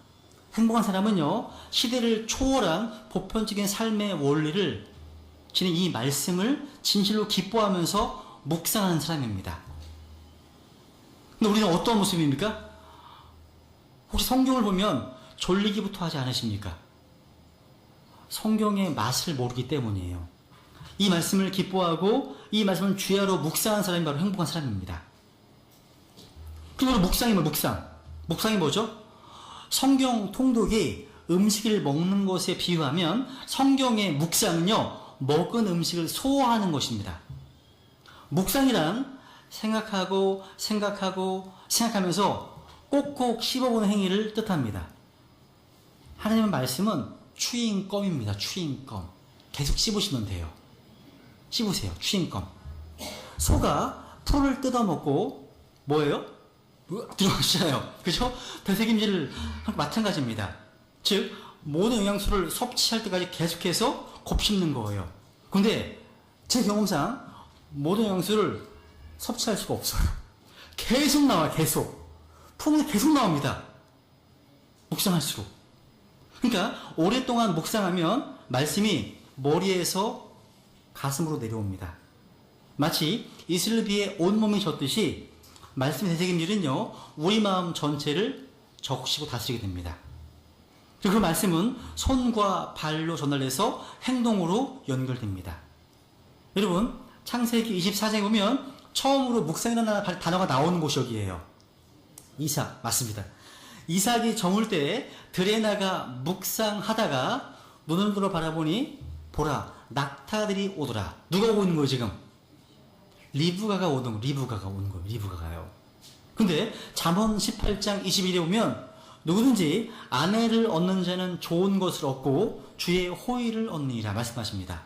A: 행복한 사람은요, 시대를 초월한 보편적인 삶의 원리를 지닌 이 말씀을 진실로 기뻐하면서 묵상하는 사람입니다. 근데 우리는 어떤 모습입니까? 혹시 성경을 보면 졸리기부터 하지 않으십니까? 성경의 맛을 모르기 때문이에요. 이 말씀을 기뻐하고 이 말씀을 주야로 묵상한 사람이 바로 행복한 사람입니다. 그리고 묵상이 묵상이 뭐죠? 성경 통독이 음식을 먹는 것에 비유하면 성경의 묵상은요, 먹은 음식을 소화하는 것입니다. 묵상이란 생각하면서 꼭꼭 씹어보는 행위를 뜻합니다. 하나님의 말씀은 추잉껌입니다. 추잉껌. 계속 씹으시면 돼요. 씹으세요. 추잉껌. 소가 풀을 뜯어먹고 뭐예요? 들어가시잖아요. 그죠? 되새김질을 마찬가지입니다. 즉 모든 영양소를 섭취할 때까지 계속해서 곱씹는 거예요. 근데 제 경험상 모든 영양소를 섭취할 수가 없어요. 계속 나와요. 품이 계속 나옵니다. 묵상할수록. 그러니까 오랫동안 묵상하면 말씀이 머리에서 가슴으로 내려옵니다. 마치 이슬비의 온몸이 젖듯이 말씀의 되새김질은요, 우리 마음 전체를 적시고 다스리게 됩니다. 그리고 그 말씀은 손과 발로 전달돼서 행동으로 연결됩니다. 여러분, 창세기 24장에 보면 처음으로 묵상이라는 단어가 나오는 곳이 여기예요. 이삭, 맞습니다. 이삭이 저물 때 들에 나가 묵상하다가 눈을 들어 바라보니 보라, 낙타들이 오더라. 누가 오고 있는 거예요, 지금? 리브가가 오는 거예요. 리브가가요. 근데 잠언 18장 21에 보면 누구든지 아내를 얻는 자는 좋은 것을 얻고 주의 호의를 얻느니라 말씀하십니다.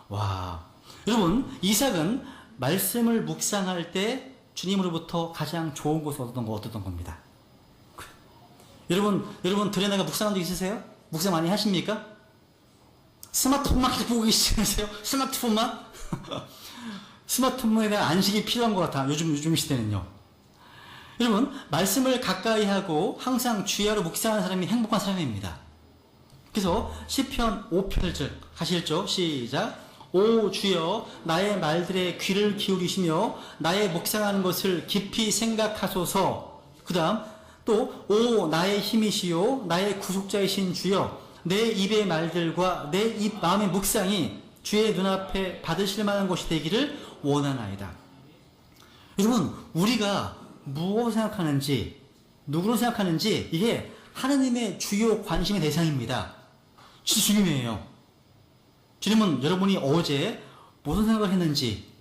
A: 와, 여러분, 이삭은 말씀을 묵상할 때 주님으로부터 가장 좋은 것을 얻었던 겁니다. 여러분 들에 나가 묵상한 적 있으세요? 묵상 많이 하십니까? 스마트폰만 계속 보고 계시세요? 스마트폰만? 스마트폰에 대한 안식이 필요한 것 같아. 요즘 시대는요. 여러분, 말씀을 가까이 하고 항상 주야로 묵상하는 사람이 행복한 사람입니다. 그래서 시편 5편을 가시죠. 시작. 오 주여, 나의 말들에 귀를 기울이시며 나의 묵상하는 것을 깊이 생각하소서. 그 다음 또 오 나의 힘이시요 나의 구속자이신 주여, 내 입의 말들과 내 입 마음의 묵상이 주의 눈앞에 받으실 만한 것이 되기를 원하나이다. 여러분, 우리가 무엇을 생각하는지, 누구를 생각하는지 이게 하느님의 주요 관심의 대상입니다. 진짜 중요해요. 주님은 여러분이 어제 무슨 생각을 했는지,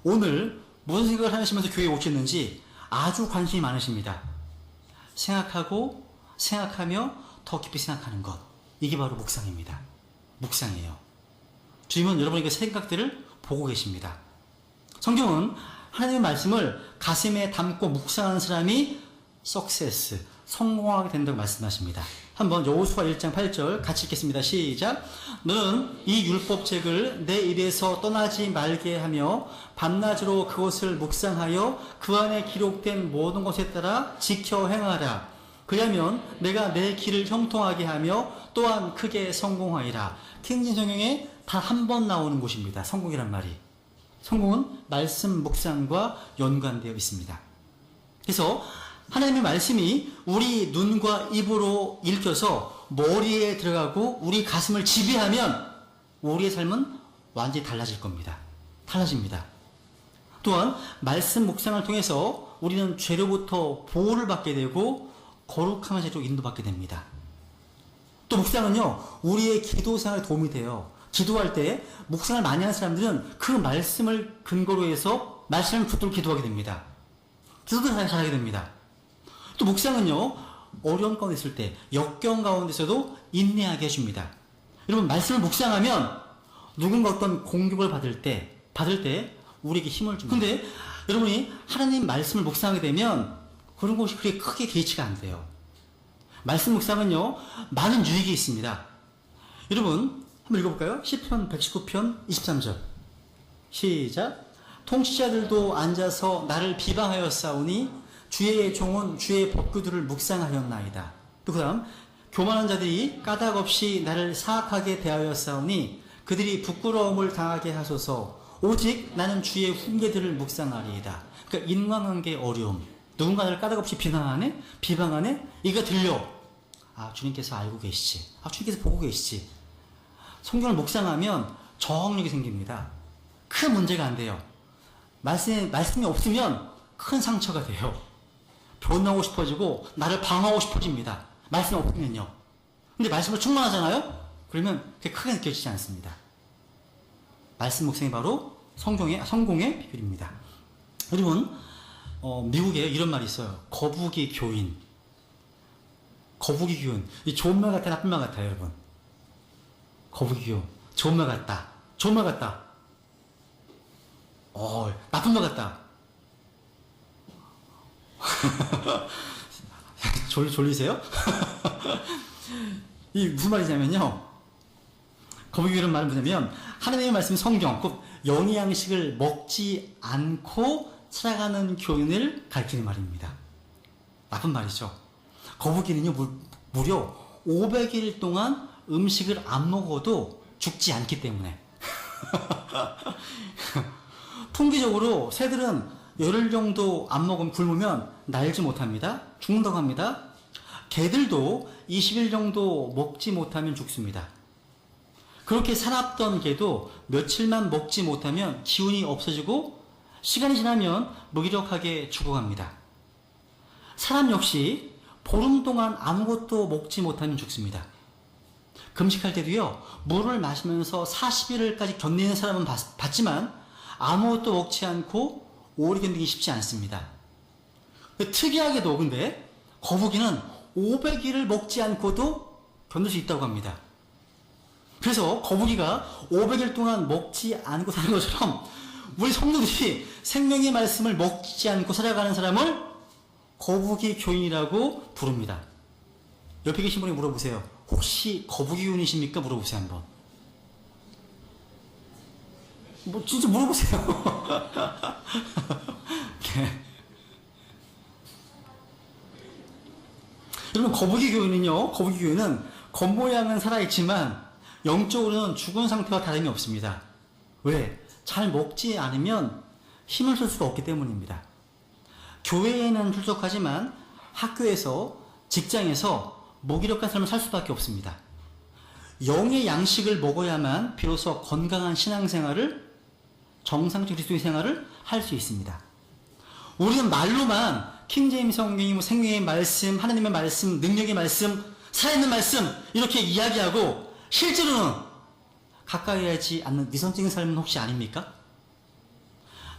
A: 오늘 무슨 생각을 하시면서 교회에 오셨는지 아주 관심이 많으십니다. 생각하며 더 깊이 생각하는 것. 이게 바로 묵상입니다. 묵상이에요. 주님은 여러분에게 생각들을 보고 계십니다. 성경은 하나님의 말씀을 가슴에 담고 묵상하는 사람이 석세스, 성공하게 된다고 말씀하십니다. 한번 여호수아 1장 8절 같이 읽겠습니다. 시작. 너는 이 율법책을 내 입에서 떠나지 말게 하며 밤낮으로 그것을 묵상하여 그 안에 기록된 모든 것에 따라 지켜 행하라. 그러면 내가 내 길을 형통하게 하며 또한 크게 성공하리라. 킹진 성경에 단 한 번 나오는 곳입니다. 성공이란 말이. 성공은 말씀 묵상과 연관되어 있습니다. 그래서 하나님의 말씀이 우리 눈과 입으로 읽혀서 머리에 들어가고 우리 가슴을 지배하면 우리의 삶은 완전히 달라질 겁니다. 달라집니다. 또한 말씀 묵상을 통해서 우리는 죄로부터 보호를 받게 되고 거룩한 죄로 인도받게 됩니다. 또 묵상은요, 우리의 기도 생활에 도움이 돼요. 기도할 때 묵상을 많이 하는 사람들은 그 말씀을 근거로 해서 말씀을 붙들고 기도하게 됩니다. 기도도 잘하게 됩니다. 또 묵상은요, 어려운 가운데 있을 때, 역경 가운데서도 인내하게 해줍니다. 여러분, 말씀을 묵상하면 누군가 어떤 공격을 받을 때 우리에게 힘을 줍니다. 근데 여러분이 하나님 말씀을 묵상하게 되면 그런 것이 그렇게 크게 개의치가 안 돼요. 말씀 묵상은요, 많은 유익이 있습니다. 여러분, 한번 읽어볼까요? 시편 119편 23절. 시작. 통치자들도 앉아서 나를 비방하였사오니 주의 종은 주의 법규들을 묵상하였나이다. 또 그 다음, 교만한 자들이 까닭없이 나를 사악하게 대하였사오니 그들이 부끄러움을 당하게 하소서. 오직 나는 주의 훈계들을 묵상하리이다. 그러니까 인간관계의 어려움, 누군가 나를 까닭없이 비방하네? 이거 들려. 아, 주님께서 알고 계시지. 아, 주님께서 보고 계시지. 성경을 묵상하면 저항력이 생깁니다. 큰 문제가 안 돼요. 말씀이 없으면 큰 상처가 돼요. 변하고 싶어지고 나를 방어하고 싶어집니다. 말씀이 없으면요. 근데 말씀으로 충만하잖아요? 그러면 그게 크게 느껴지지 않습니다. 말씀 묵상이 바로 성공의 비결입니다. 여러분, 미국에 이런 말이 있어요. 거북이 교인. 이 좋은 말 같아, 나쁜 말 같아요, 여러분. 거북이 교인. 좋은 말 같다. 좋은 말 같다. 나쁜 말 같다. 졸리세요? 이 무슨 말이냐면요. 거북이 이런 말은 뭐냐면 하나님의 말씀 성경, 곧 영의 양식을 먹지 않고 살아가는 교인을 가리키는 말입니다. 나쁜 말이죠. 거북이는요, 무려 500일 동안 음식을 안 먹어도 죽지 않기 때문에. 통계적으로 새들은 열흘 정도 안 먹으면 굶으면 날지 못합니다. 죽는다고 합니다. 개들도 20일 정도 먹지 못하면 죽습니다. 그렇게 살았던 개도 며칠만 먹지 못하면 기운이 없어지고 시간이 지나면 무기력하게 죽어갑니다. 사람 역시 보름 동안 아무것도 먹지 못하면 죽습니다. 금식할 때도요, 물을 마시면서 40일까지 견디는 사람은 봤지만 아무것도 먹지 않고 오래 견디기 쉽지 않습니다. 특이하게도 근데 거북이는 500일을 먹지 않고도 견딜 수 있다고 합니다. 그래서 거북이가 500일 동안 먹지 않고 사는 것처럼 우리 성도들이 생명의 말씀을 먹지 않고 살아가는 사람을 거북이 교인이라고 부릅니다. 옆에 계신 분이 물어보세요. 혹시 거북이 교인이십니까? 물어보세요, 한번. 진짜 물어보세요. 네. 여러분, 거북이 교인은 겉모양은 살아있지만 영적으로는 죽은 상태와 다름이 없습니다. 왜? 잘 먹지 않으면 힘을 쓸 수가 없기 때문입니다. 교회에는 출석하지만 학교에서, 직장에서 무기력한 삶을 살 수밖에 없습니다. 영의 양식을 먹어야만 비로소 건강한 신앙생활을, 정상적 그리스도의 생활을 할 수 있습니다. 우리는 말로만 킹제임스 성경이 뭐 생명의 말씀, 하나님의 말씀, 능력의 말씀, 살아있는 말씀 이렇게 이야기하고 실제로는 가까이 하지 않는 위선적인 삶은 혹시 아닙니까?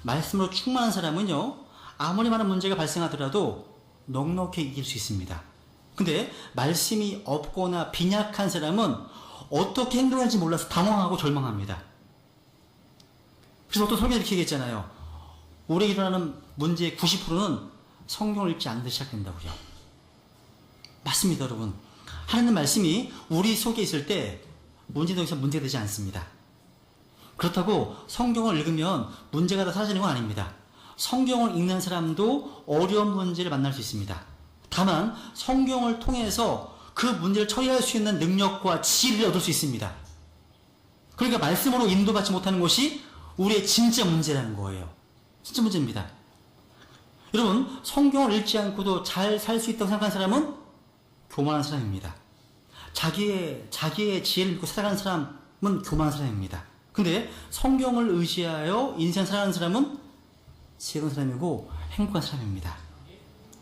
A: 말씀으로 충만한 사람은요, 아무리 많은 문제가 발생하더라도 넉넉히 이길 수 있습니다. 근데 말씀이 없거나 빈약한 사람은 어떻게 행동할지 몰라서 당황하고 절망합니다. 그래서 어떤 설교가 이렇게 얘기했잖아요. 우리에게 일어나는 문제의 90%는 성경을 읽지 않는 데 시작된다고요. 맞습니다, 여러분. 하나님 말씀이 우리 속에 있을 때 문제는 여기서 문제가 되지 않습니다. 그렇다고 성경을 읽으면 문제가 다 사라지는 건 아닙니다. 성경을 읽는 사람도 어려운 문제를 만날 수 있습니다. 다만 성경을 통해서 그 문제를 처리할 수 있는 능력과 지혜를 얻을 수 있습니다. 그러니까 말씀으로 인도받지 못하는 것이 우리의 진짜 문제라는 거예요. 진짜 문제입니다. 여러분, 성경을 읽지 않고도 잘 살 수 있다고 생각하는 사람은 교만한 사람입니다. 자기의 지혜를 믿고 살아가는 사람은 교만한 사람입니다. 근데 성경을 의지하여 인생 살아가는 사람은 지혜로운 사람이고 행복한 사람입니다.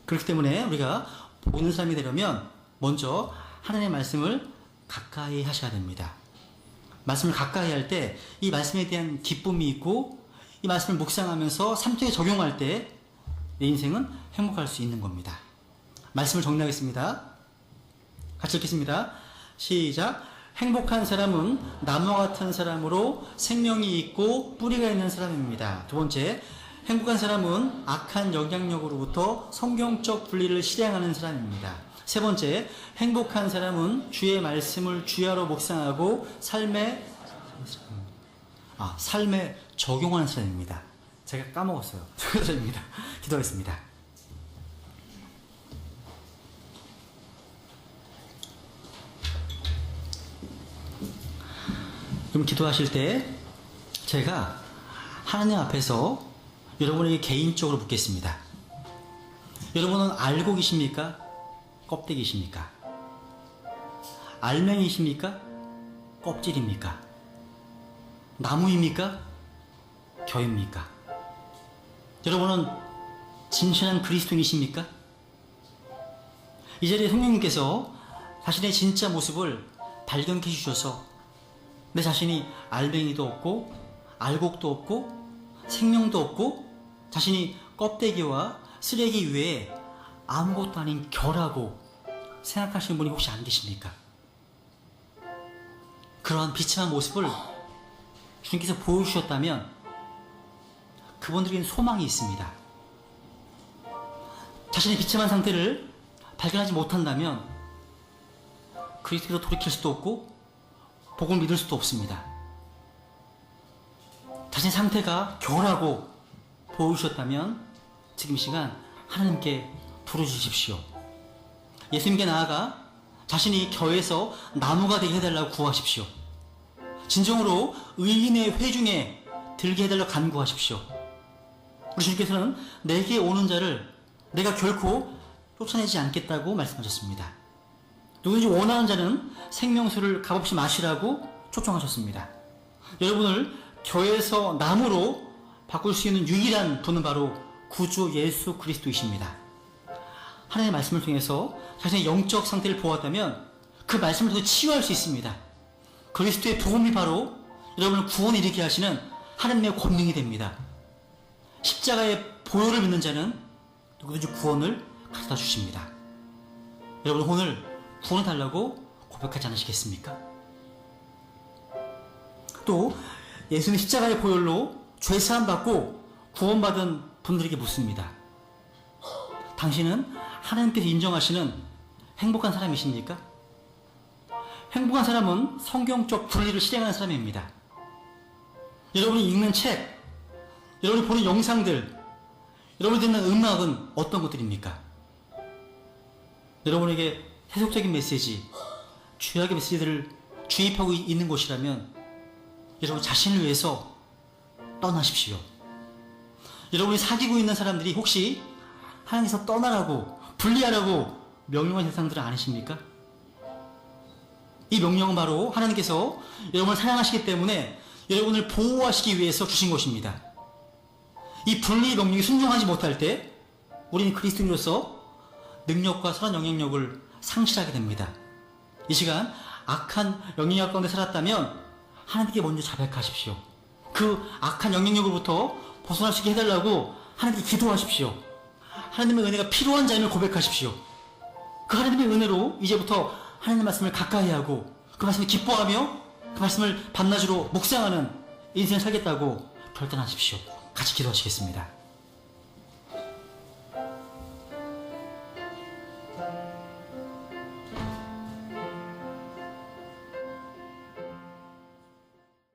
A: 그렇기 때문에 우리가 보는 사람이 되려면 먼저 하나님의 말씀을 가까이 하셔야 됩니다. 말씀을 가까이 할 때 이 말씀에 대한 기쁨이 있고 이 말씀을 묵상하면서 삶속에 적용할 때 내 인생은 행복할 수 있는 겁니다. 말씀을 정리하겠습니다. 같이 읽겠습니다. 시작. 행복한 사람은 나무와 같은 사람으로 생명이 있고 뿌리가 있는 사람입니다. 두 번째, 행복한 사람은 악한 영향력으로부터 성경적 분리를 실행하는 사람입니다. 세 번째, 행복한 사람은 주의 말씀을 주야로 묵상하고 삶에 적용하는 사람입니다. 제가 까먹었어요. 축하드립니다. 기도하겠습니다. 그럼 기도하실 때 제가 하나님 앞에서 여러분에게 개인적으로 묻겠습니다. 여러분은 알고 계십니까? 껍데기십니까? 알맹이십니까? 껍질입니까? 나무입니까? 겨입니까? 여러분은 진실한 그리스도인이십니까? 이 자리에 성령님께서 자신의 진짜 모습을 발견해 주셔서 내 자신이 알맹이도 없고 알곡도 없고 생명도 없고 자신이 껍데기와 쓰레기 외에 아무것도 아닌 겨라고 생각하시는 분이 혹시 안 계십니까? 그러한 비참한 모습을 주님께서 보여주셨다면 그분들에게는 소망이 있습니다. 자신의 비참한 상태를 발견하지 못한다면 그리스도로 돌이킬 수도 없고 복음을 믿을 수도 없습니다. 자신의 상태가 겨라고 보여주셨다면 지금 이 시간 하나님께 부르주십시오. 예수님께 나아가 자신이 겨에서 나무가 되게 해달라고 구하십시오. 진정으로 의인의 회중에 들게 해달라고 간구하십시오. 우리 주님께서는 내게 오는 자를 내가 결코 쫓아내지 않겠다고 말씀하셨습니다. 누구든지 원하는 자는 생명수를 값없이 마시라고 초청하셨습니다. 여러분을 겨에서 나무로 바꿀 수 있는 유일한 분은 바로 구주 예수 그리스도이십니다. 하나님의 말씀을 통해서 자신의 영적 상태를 보았다면 그 말씀을 통해 치유할 수 있습니다. 그리스도의 복음이 바로 여러분을 구원에 이르게 하시는 하나님의 권능이 됩니다. 십자가의 보혈을 믿는 자는 누구든지 구원을 가져다 주십니다. 여러분 오늘 구원을 달라고 고백하지 않으시겠습니까? 또 예수님 십자가의 보혈로 죄사함 받고 구원받은 분들에게 묻습니다. 당신은 하나님께서 인정하시는 행복한 사람이십니까? 행복한 사람은 성경적 분리를 실행하는 사람입니다. 여러분이 읽는 책, 여러분이 보는 영상들, 여러분이 듣는 음악은 어떤 것들입니까? 여러분에게 해석적인 메시지, 주약의 메시지들을 주입하고 있는 곳이라면 여러분 자신을 위해서 떠나십시오. 여러분이 사귀고 있는 사람들이 혹시 하나님께서 떠나라고 분리하라고 명령한 세상들은 아니십니까? 이 명령은 바로 하나님께서 여러분을 사랑하시기 때문에 여러분을 보호하시기 위해서 주신 것입니다. 이 분리의 명령에 순종하지 못할 때 우리는 그리스도인으로서 능력과 선한 영향력을 상실하게 됩니다. 이 시간 악한 영향력 가운데 살았다면 하나님께 먼저 자백하십시오. 그 악한 영향력으로부터 벗어날 수 있게 해달라고 하나님께 기도하십시오. 하나님의 은혜가 필요한 자임을 고백하십시오. 그 하나님의 은혜로 이제부터 하나님의 말씀을 가까이 하고 그 말씀을 기뻐하며 그 말씀을 밤낮으로 묵상하는 인생을 살겠다고 결단하십시오. 같이 기도하시겠습니다.